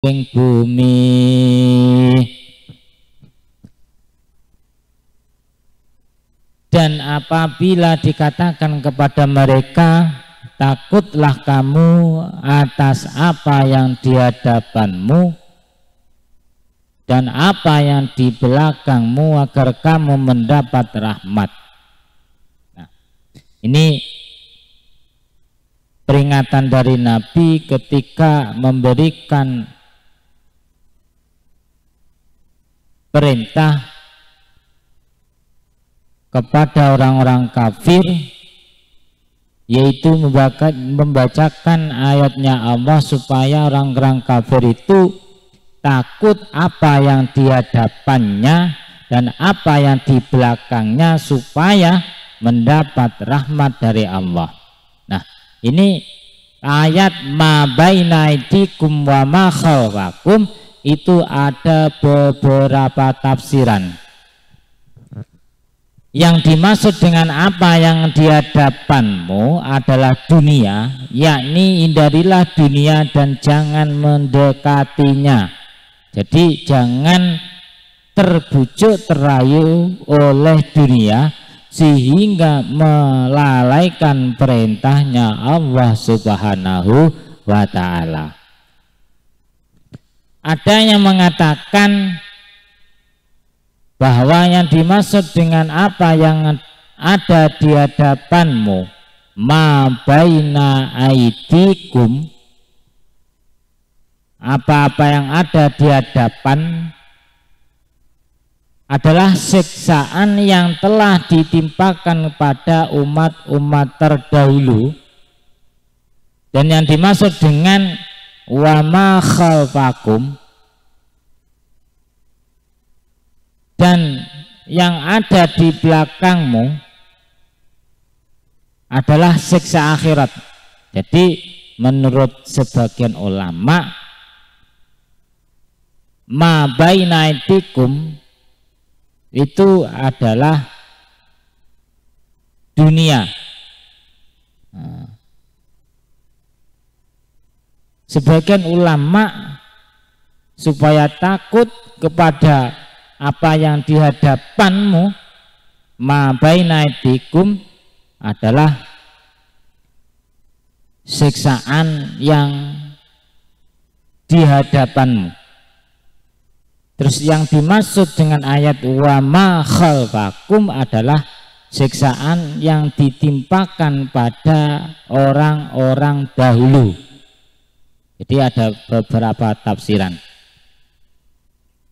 ing bumi. Dan apabila dikatakan kepada mereka, takutlah kamu atas apa yang di hadapanmu dan apa yang di belakangmu agar kamu mendapat rahmat. Nah, ini peringatan dari Nabi ketika memberikan perintah kepada orang-orang kafir, yaitu membacakan ayatnya Allah supaya orang-orang kafir itu takut apa yang di hadapannya dan apa yang di belakangnya supaya mendapat rahmat dari Allah. Nah, ini ayat ma baina aidikum wa ma khalfakum itu ada beberapa tafsiran. Yang dimaksud dengan apa yang di hadapanmu adalah dunia, yakni hindarilah dunia dan jangan mendekatinya. Jadi jangan terbujuk terayu oleh dunia sehingga melalaikan perintahnya Allah Subhanahu wa ta'ala. Ada yang mengatakan bahwa yang dimaksud dengan apa yang ada di hadapanmu, ma baina aidikum, apa-apa yang ada di hadapan adalah siksaan yang telah ditimpakan pada umat-umat terdahulu. Dan yang dimaksud dengan wa ma khalfakum, dan yang ada di belakangmu adalah siksa akhirat. Jadi menurut sebagian ulama, ma baina aidikum itu adalah dunia. Sebagian ulama supaya takut kepada apa yang di hadapanmu, ma baina aidikum adalah siksaan yang di hadapanmu. Terus yang dimaksud dengan ayat wa ma khalfakum adalah siksaan yang ditimpakan pada orang-orang dahulu. Jadi ada beberapa tafsiran.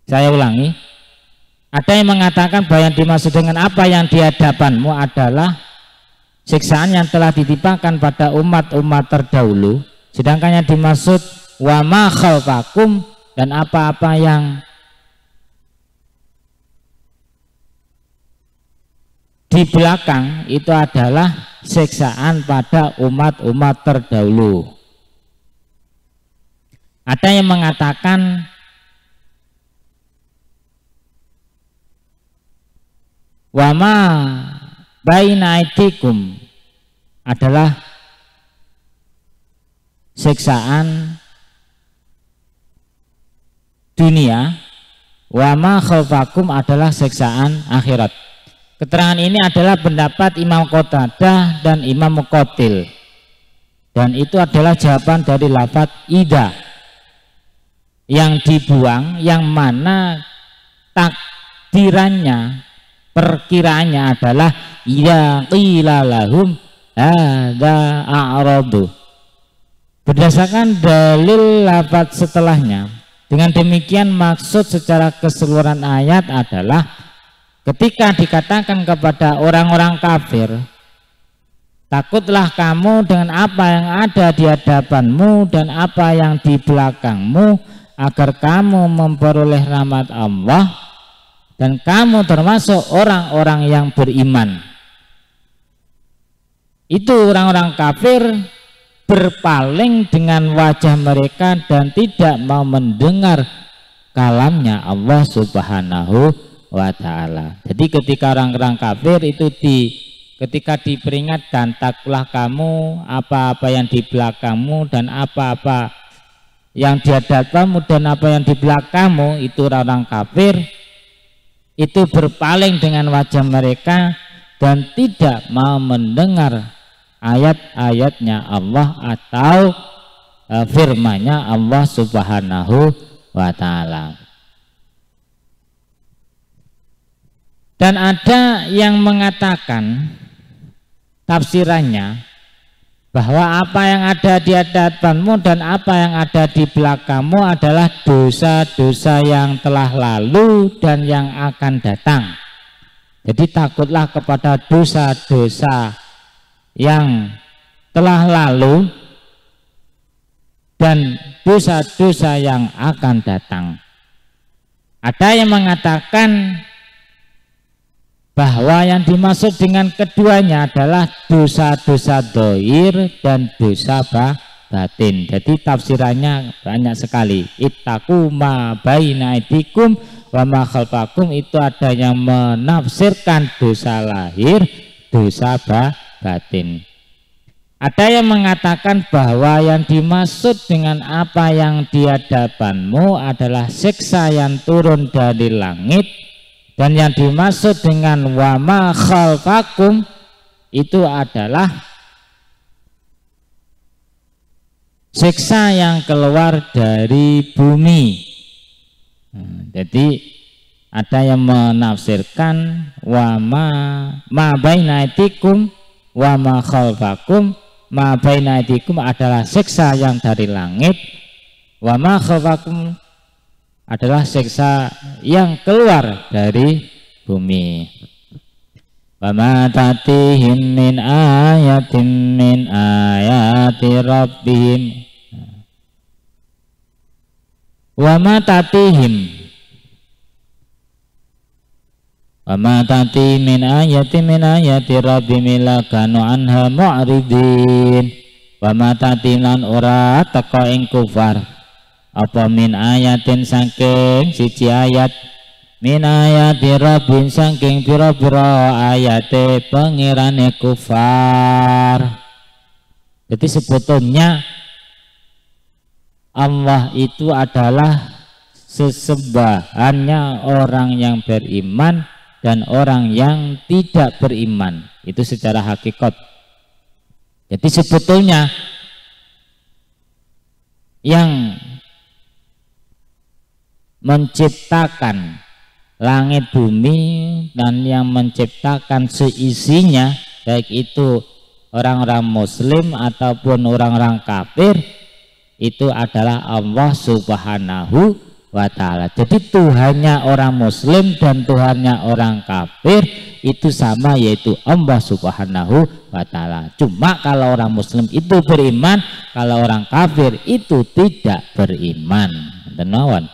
Saya ulangi, ada yang mengatakan bahwa yang dimaksud dengan apa yang di hadapanmu adalah siksaan yang telah ditimpakan pada umat-umat terdahulu, sedangkan yang dimaksud wa ma khalfakum dan apa-apa yang di belakang itu adalah siksaan pada umat-umat terdahulu. Ada yang mengatakan wa ma baina aidikum adalah siksaan dunia, wa ma khalfakum adalah siksaan akhirat. Keterangan ini adalah pendapat Imam Qatadah dan Imam Muqatil, dan itu adalah jawaban dari lafaz ida yang dibuang, yang mana takdirannya, perkiraannya adalah ya qila lahum hadza a'radu, berdasarkan dalil lafaz setelahnya. Dengan demikian maksud secara keseluruhan ayat adalah ketika dikatakan kepada orang-orang kafir, takutlah kamu dengan apa yang ada di hadapanmu dan apa yang di belakangmu agar kamu memperoleh rahmat Allah dan kamu termasuk orang-orang yang beriman. Itu orang-orang kafir berpaling dengan wajah mereka dan tidak mau mendengar kalamnya Allah Subhanahu wa ta'ala. Jadi ketika orang-orang kafir itu ketika diperingatkan, takutlah kamu apa-apa yang di belakangmu dan apa-apa yang di hadapanmu dan apa yang di belakangmu itu orang kafir, itu berpaling dengan wajah mereka dan tidak mau mendengar ayat-ayatnya Allah atau firman-Nya Allah Subhanahu wa ta'ala. Dan ada yang mengatakan tafsirannya bahwa apa yang ada di hadapanmu dan apa yang ada di belakangmu adalah dosa-dosa yang telah lalu dan yang akan datang. Jadi takutlah kepada dosa-dosa yang telah lalu dan dosa-dosa yang akan datang. Ada yang mengatakan bahwa yang dimaksud dengan keduanya adalah dosa-dosa dohir dan dosa batin. Jadi tafsirannya banyak sekali. Ittaqu ma baina aidikum wa ma khalfakum, itu ada yang menafsirkan dosa lahir, dosa batin. Ada yang mengatakan bahwa yang dimaksud dengan apa yang di hadapanmu adalah siksa yang turun dari langit, dan yang dimaksud dengan wa ma khalfakum itu adalah siksa yang keluar dari bumi. Jadi ada yang menafsirkan wa ma baina aidikum wa ma khalfakum, ma baina aidikum adalah siksa yang dari langit, wa ma khalfakum adalah siksa yang keluar dari bumi. Wa ma tatihim min ayatin min ayati rabbihim. Wa ma tatihim, wa ma tatihim min ayatin min ayati rabbihim lakanu anha mu'ridin. Wa ma tatihim lan ora teka ing kufar apa min ayatin saking siji ayat, min ayati rabbin saking pira-pira ayate pengirane kufar. Jadi sebetulnya Allah itu adalah sesembahannya orang yang beriman dan orang yang tidak beriman, itu secara hakikat. Jadi sebetulnya yang menciptakan langit bumi dan yang menciptakan seisinya, baik itu orang-orang muslim ataupun orang-orang kafir, itu adalah Allah Subhanahu wa ta'ala. Jadi Tuhannya orang muslim dan Tuhannya orang kafir itu sama, yaitu Allah Subhanahu wa ta'ala. Cuma kalau orang muslim itu beriman, kalau orang kafir itu tidak beriman. Tenawan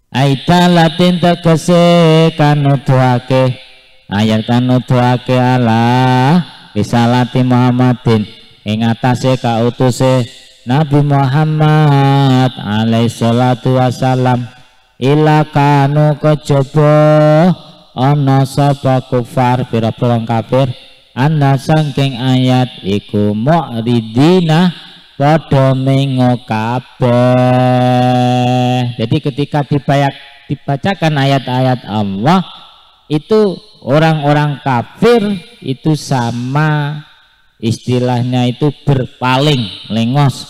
Aita latin tegese kanuduhake, ayat kanuduhake Allah risalati Muhammadin ing atase kautuse Nabi Muhammad alaihi salatu wasalam, ila kanu kejaba ana sapa kufar pira-pira kafir ana saking ayat iku mu'ridina padha mengo kabeh. Jadi ketika dibacakan ayat-ayat Allah itu orang-orang kafir itu sama, istilahnya itu berpaling, lengos.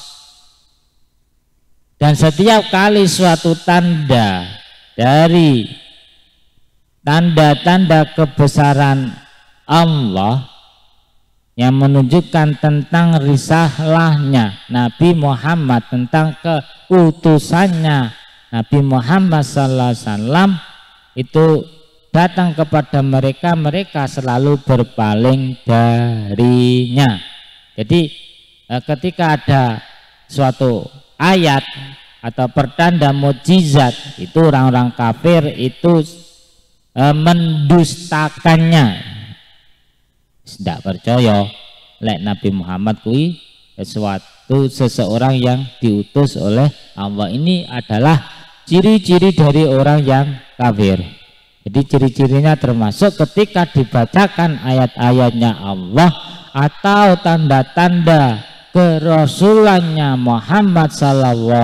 Dan setiap kali suatu tanda dari tanda-tanda kebesaran Allah yang menunjukkan tentang risalahnya Nabi Muhammad, tentang keutusannya Nabi Muhammad sallallahu alaihi wasallam itu datang kepada mereka, mereka selalu berpaling darinya. Jadi ketika ada suatu ayat atau pertanda mukjizat, itu orang-orang kafir itu mendustakannya. Tidak percaya lek Nabi Muhammad kui seseorang yang diutus oleh Allah. Ini adalah ciri-ciri dari orang yang kafir. Jadi ciri-cirinya termasuk ketika dibacakan ayat-ayatnya Allah atau tanda-tanda kerasulannya Muhammad sallallahu